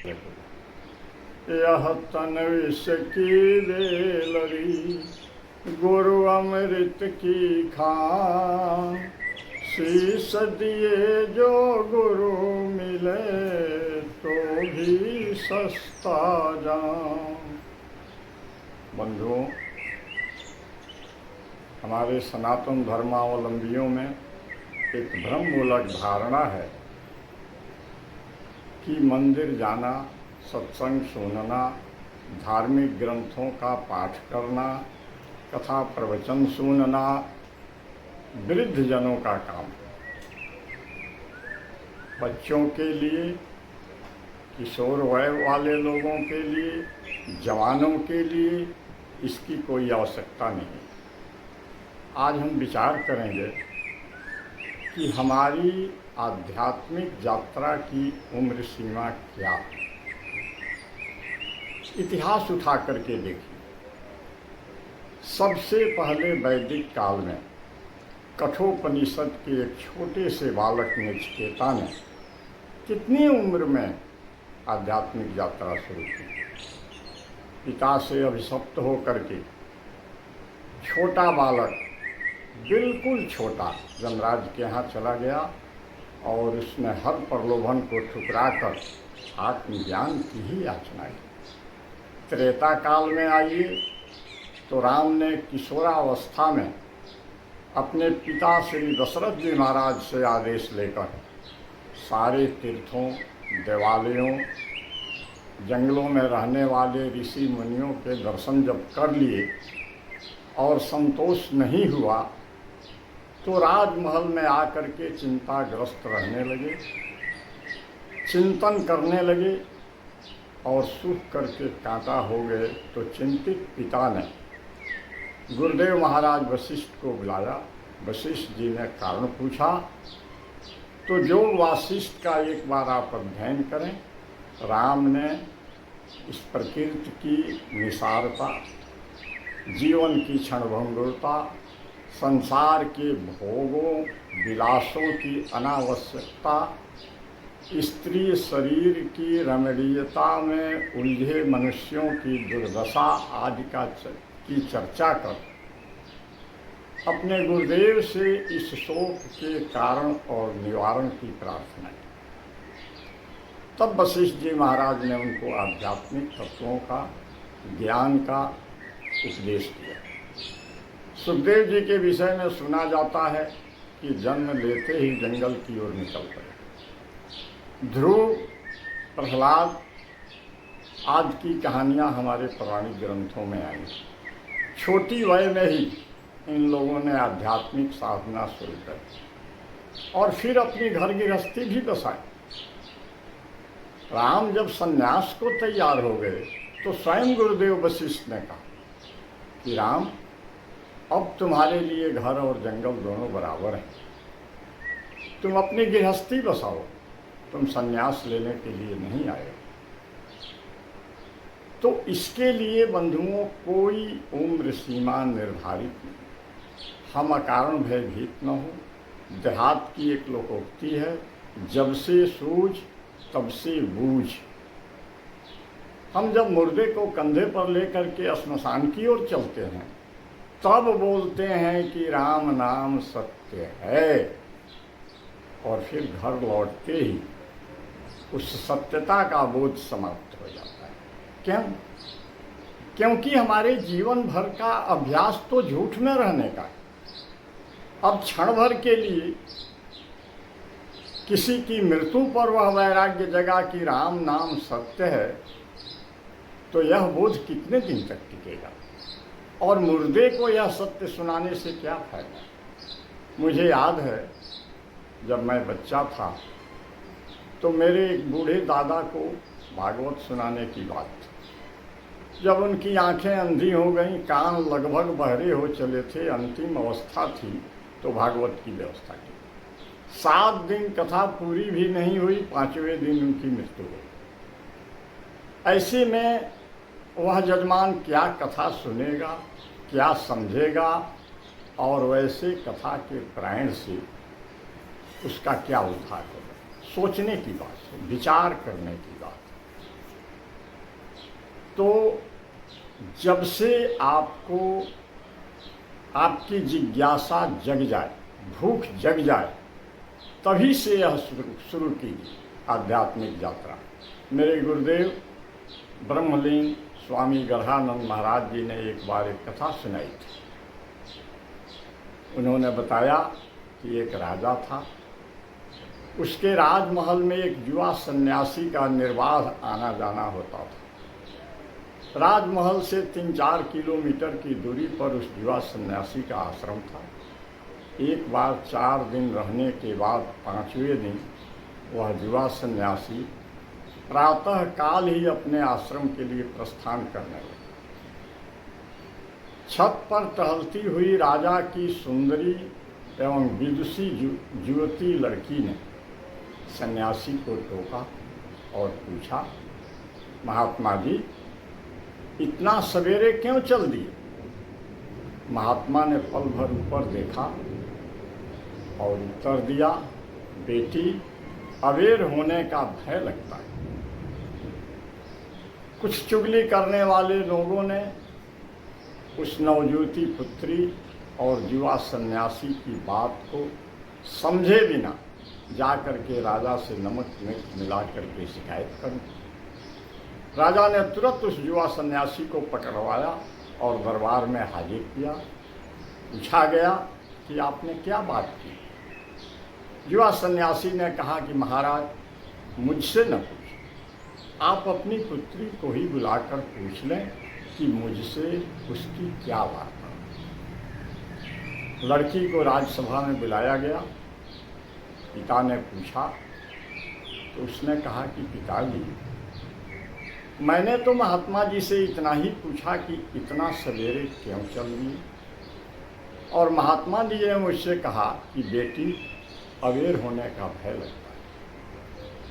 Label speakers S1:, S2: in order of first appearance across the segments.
S1: यह तन विष की वेलरी, गुरु अमृत की खान। शीश दिए जो गुरु मिले, तो भी सस्ता जान। बंधुओं, हमारे सनातन धर्मावलंबियों में एक भ्रममूलक धारणा है कि मंदिर जाना, सत्संग सुनना, धार्मिक ग्रंथों का पाठ करना, कथा प्रवचन सुनना वृद्ध जनों का काम। बच्चों के लिए, किशोर वय वाले लोगों के लिए, जवानों के लिए इसकी कोई आवश्यकता नहीं। आज हम विचार करेंगे कि हमारी आध्यात्मिक यात्रा की उम्र सीमा क्या है। इतिहास उठा करके देखिए। सबसे पहले वैदिक काल में कठोपनिषद के एक छोटे से बालक नचिकेता ने कितनी उम्र में आध्यात्मिक यात्रा शुरू की। पिता से अभिशप्त होकर के छोटा बालक, बिल्कुल छोटा, यमराज के यहाँ चला गया और उसने हर प्रलोभन को ठुकराकर आत्मज्ञान की ही याचना की। त्रेता काल में आइए तो राम ने किशोरावस्था में अपने पिता श्री दशरथ जी महाराज से आदेश लेकर सारे तीर्थों, देवालयों, जंगलों में रहने वाले ऋषि मुनियों के दर्शन जब कर लिए और संतोष नहीं हुआ तो राजमहल में आकर के चिंताग्रस्त रहने लगे, चिंतन करने लगे और सूख करके कांटा हो गए। तो चिंतित पिता ने गुरुदेव महाराज वशिष्ठ को बुलाया। वशिष्ठ जी ने कारण पूछा तो जो वासिष्ठ का एक बार आप अध्ययन करें। राम ने इस प्रकृति की निसारता, जीवन की क्षणभंगुरता, संसार के भोगों विलासों की अनावश्यकता, स्त्री शरीर की रमणीयता में उलझे मनुष्यों की दुर्दशा आदि की चर्चा कर अपने गुरुदेव से इस शोक के कारण और निवारण की प्रार्थना की। तब वशिष्ठ जी महाराज ने उनको आध्यात्मिक तत्वों का, ज्ञान का उपदेश किया। सुखदेव जी के विषय में सुना जाता है कि जन्म लेते ही जंगल की ओर निकल पड़े। ध्रुव, प्रहलाद आदि की कहानियाँ हमारे पौराणिक ग्रंथों में आई। छोटी वय में ही इन लोगों ने आध्यात्मिक साधना शुरू कर और फिर अपनी घर गृहस्थी भी बसाई। राम जब सन्यास को तैयार हो गए तो स्वयं गुरुदेव वशिष्ठ ने कहा कि राम, अब तुम्हारे लिए घर और जंगल दोनों बराबर हैं। तुम अपनी गृहस्थी बसाओ, तुम सन्यास लेने के लिए नहीं आए। तो इसके लिए बंधुओं कोई उम्र सीमा निर्धारित नहीं। हम अकारण भयभीत न हो। देहात की एक लोकोक्ति है, जब से सूझ तब से बूझ। हम जब मुर्दे को कंधे पर लेकर के श्मशान की ओर चलते हैं तब बोलते हैं कि राम नाम सत्य है, और फिर घर लौटते ही उस सत्यता का बोध समाप्त हो जाता है। क्यों? क्योंकि हमारे जीवन भर का अभ्यास तो झूठ में रहने का। अब क्षण भर के लिए किसी की मृत्यु पर वह वैराग्य जगा कि राम नाम सत्य है, तो यह बोध कितने दिन तक टिकेगा? और मुर्दे को यह सत्य सुनाने से क्या फायदा? मुझे याद है जब मैं बच्चा था तो मेरे एक बूढ़े दादा को भागवत सुनाने की बात थी। जब उनकी आंखें अंधी हो गईं, कान लगभग बहरे हो चले थे, अंतिम अवस्था थी, तो भागवत की व्यवस्था की। 7 दिन कथा पूरी भी नहीं हुई, 5वें दिन उनकी मृत्यु हुई। ऐसे में वह जजमान क्या कथा सुनेगा, क्या समझेगा, और वैसे कथा के प्राण से उसका क्या उद्धार होगा? सोचने की बात है, विचार करने की बात है। तो जब से आपको आपकी जिज्ञासा जग जाए, भूख जग जाए, तभी से यह शुरू कीजिए आध्यात्मिक यात्रा। मेरे गुरुदेव ब्रह्मलीन स्वामी गढ़ानंद महाराज जी ने एक बार एक कथा सुनाई थी। उन्होंने बताया कि एक राजा था, उसके राजमहल में एक युवा सन्यासी का निर्बाध आना जाना होता था। राजमहल से 3-4 किलोमीटर की दूरी पर उस युवा सन्यासी का आश्रम था। एक बार 4 दिन रहने के बाद 5वें दिन वह युवा सन्यासी प्रातः काल ही अपने आश्रम के लिए प्रस्थान करने लगा। छत पर टहलती हुई राजा की सुंदरी एवं विदुषी युवती लड़की ने सन्यासी को टोका और पूछा, महात्मा जी इतना सवेरे क्यों चल दिए? महात्मा ने पल भर ऊपर देखा और उत्तर दिया, बेटी अबेर होने का भय लगता है। कुछ चुगली करने वाले लोगों ने उस नवजुवती पुत्री और युवा सन्यासी की बात को समझे बिना जाकर के राजा से नमक मिर्च मिला करके शिकायत कर दी। राजा ने तुरंत उस युवा सन्यासी को पकड़वाया और दरबार में हाजिर किया। पूछा गया कि आपने क्या बात की? युवा सन्यासी ने कहा कि महाराज मुझसे न पूछें, आप अपनी पुत्री को ही बुलाकर पूछ लें कि मुझसे उसकी क्या बात है। लड़की को राजसभा में बुलाया गया। पिता ने पूछा तो उसने कहा कि पिताजी मैंने तो महात्मा जी से इतना ही पूछा कि इतना सवेरे क्यों चल रही, और महात्मा जी ने मुझसे कहा कि बेटी अवेर होने का भय लगता है।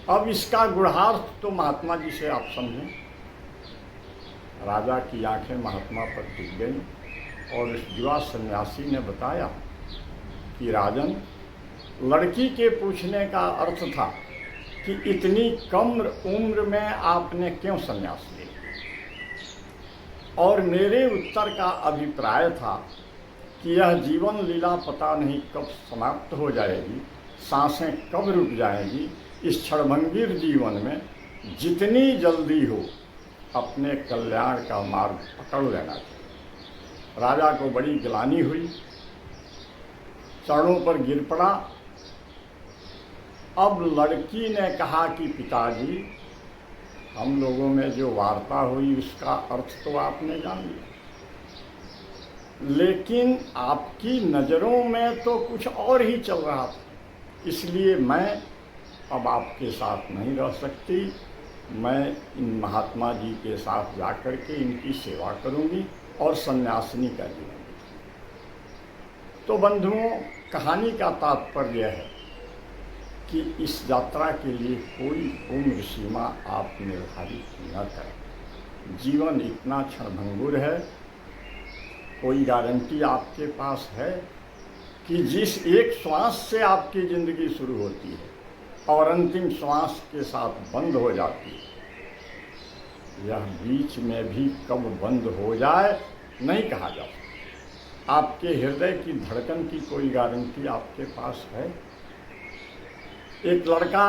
S1: अब इसका गुणार्थ तो महात्मा जी से आप समझें। राजा की आंखें महात्मा पर टिक गईं और उस युवा सन्यासी ने बताया कि राजन, लड़की के पूछने का अर्थ था कि इतनी कम उम्र में आपने क्यों संन्यास लिया, और मेरे उत्तर का अभिप्राय था कि यह जीवन लीला पता नहीं कब समाप्त हो जाएगी, सांसें कब रुक जाएंगी। इस क्षणभंगुर जीवन में जितनी जल्दी हो अपने कल्याण का मार्ग पकड़ लेना चाहिए। राजा को बड़ी ग्लानि हुई, चरणों पर गिर पड़ा। अब लड़की ने कहा कि पिताजी हम लोगों में जो वार्ता हुई उसका अर्थ तो आपने जान लिया, लेकिन आपकी नज़रों में तो कुछ और ही चल रहा था, इसलिए मैं अब आपके साथ नहीं रह सकती। मैं इन महात्मा जी के साथ जाकर के इनकी सेवा करूंगी और सन्यासिनी का जीवन। तो बंधुओं, कहानी का तात्पर्य है कि इस यात्रा के लिए कोई उम्र सीमा आप निर्धारित न करें। जीवन इतना क्षणभंगुर है, कोई गारंटी आपके पास है कि जिस एक श्वास से आपकी ज़िंदगी शुरू होती है और अंतिम श्वास के साथ बंद हो जाती है, यह बीच में भी कब बंद हो जाए नहीं कहा जा सकता। आपके हृदय की धड़कन की कोई गारंटी आपके पास है? एक लड़का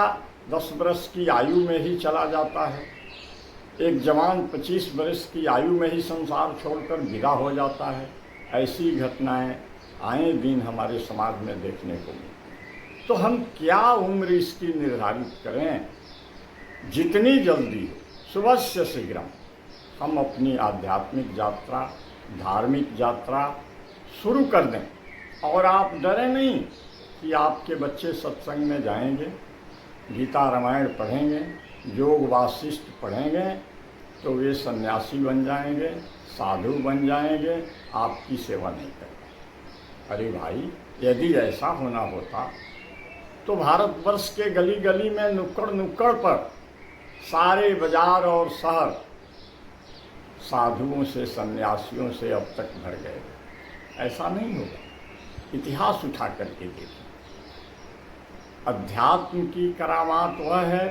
S1: 10 वर्ष की आयु में ही चला जाता है, एक जवान 25 वर्ष की आयु में ही संसार छोड़कर विदा हो जाता है। ऐसी घटनाएं आए दिन हमारे समाज में देखने को मिलती। तो हम क्या उम्र इसकी निर्धारित करें? जितनी जल्दी हो, सुबह से शीघ्र हम अपनी आध्यात्मिक यात्रा, धार्मिक यात्रा शुरू कर दें। और आप डरें नहीं कि आपके बच्चे सत्संग में जाएंगे, गीता रामायण पढ़ेंगे, योग वासिष्ठ पढ़ेंगे तो वे सन्यासी बन जाएंगे, साधु बन जाएंगे, आपकी सेवा नहीं करेंगे। अरे भाई, यदि ऐसा होना होता तो भारतवर्ष के गली गली में नुक्कड़ नुक्कड़ पर सारे बाजार और शहर साधुओं से, सन्यासियों से अब तक भर गए। ऐसा नहीं होगा। इतिहास उठा करके देखें। अध्यात्म की करामात वह है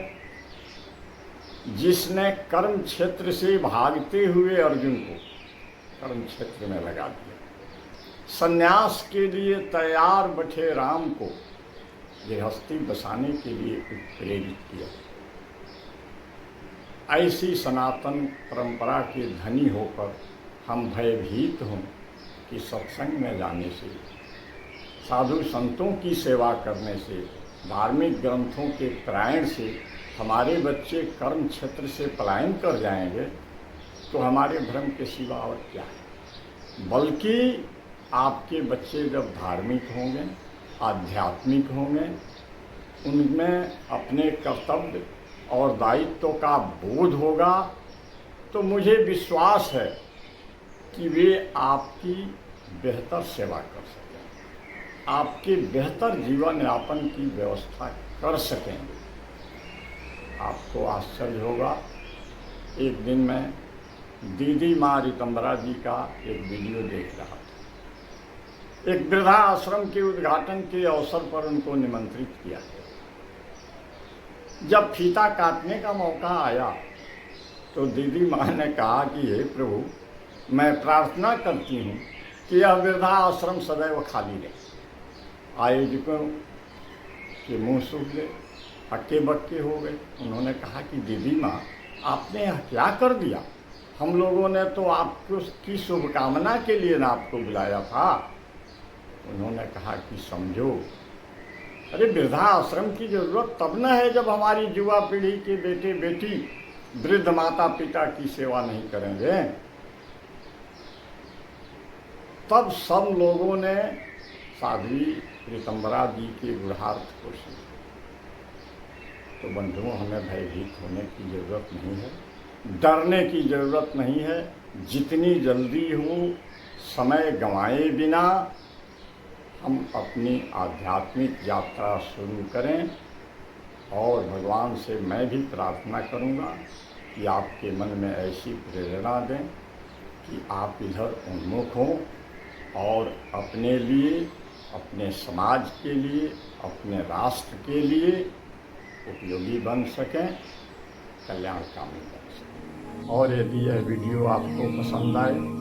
S1: जिसने कर्म क्षेत्र से भागते हुए अर्जुन को कर्म क्षेत्र में लगा दिया, संन्यास के लिए तैयार बैठे राम को गृहस्थी बसाने के लिए प्रेरित किया। ऐसी सनातन परंपरा के धनी होकर हम भयभीत हों कि सत्संग में जाने से, साधु संतों की सेवा करने से, धार्मिक ग्रंथों के पारायण से हमारे बच्चे कर्म क्षेत्र से पलायन कर जाएंगे, तो हमारे भ्रम के सिवा और क्या है। बल्कि आपके बच्चे जब धार्मिक होंगे, आध्यात्मिक होंगे, उनमें अपने कर्तव्य और दायित्व का बोध होगा, तो मुझे विश्वास है कि वे आपकी बेहतर सेवा कर सकें, आपके बेहतर जीवन यापन की व्यवस्था कर सकेंगे। आपको आश्चर्य होगा, एक दिन मैं दीदी माँ रितंबरा जी का एक वीडियो देख रहा था। एक वृद्धा आश्रम के उद्घाटन के अवसर पर उनको निमंत्रित किया गया। जब फीता काटने का मौका आया तो दीदी माँ ने कहा कि हे प्रभु, मैं प्रार्थना करती हूँ कि यह वृद्धा आश्रम सदैव खाली रहे। आयोजकों के मुँह सूख गए, हक्के बक्के हो गए। उन्होंने कहा कि दीदी माँ, आपने यह क्या कर दिया? हम लोगों ने तो आपको की शुभकामना के लिए ना आपको बुलाया था। उन्होंने कहा कि समझो, अरे वृद्धा आश्रम की जरूरत तब न है जब हमारी युवा पीढ़ी के बेटे बेटी वृद्ध माता पिता की सेवा नहीं करेंगे। तब सब लोगों ने साध्वी रितंबरा जी के गुणार्थ को सुना। तो बंधुओं, हमें भयभीत होने की जरूरत नहीं है, डरने की जरूरत नहीं है। जितनी जल्दी हो समय गंवाए बिना हम अपनी आध्यात्मिक यात्रा शुरू करें। और भगवान से मैं भी प्रार्थना करूंगा कि आपके मन में ऐसी प्रेरणा दें कि आप इधर उन्मुख हों और अपने लिए, अपने समाज के लिए, अपने राष्ट्र के लिए उपयोगी बन सकें, कल्याणकामी बन सकें। और यदि यह वीडियो आपको पसंद आए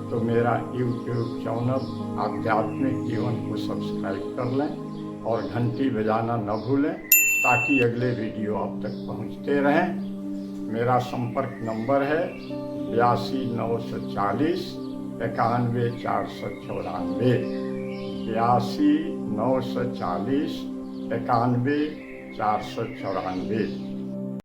S1: तो मेरा YouTube चैनल आध्यात्मिक जीवन को सब्सक्राइब कर लें और घंटी बजाना न भूलें, ताकि अगले वीडियो आप तक पहुंचते रहें। मेरा संपर्क नंबर है 82 940 91 494, 82 940 91 494।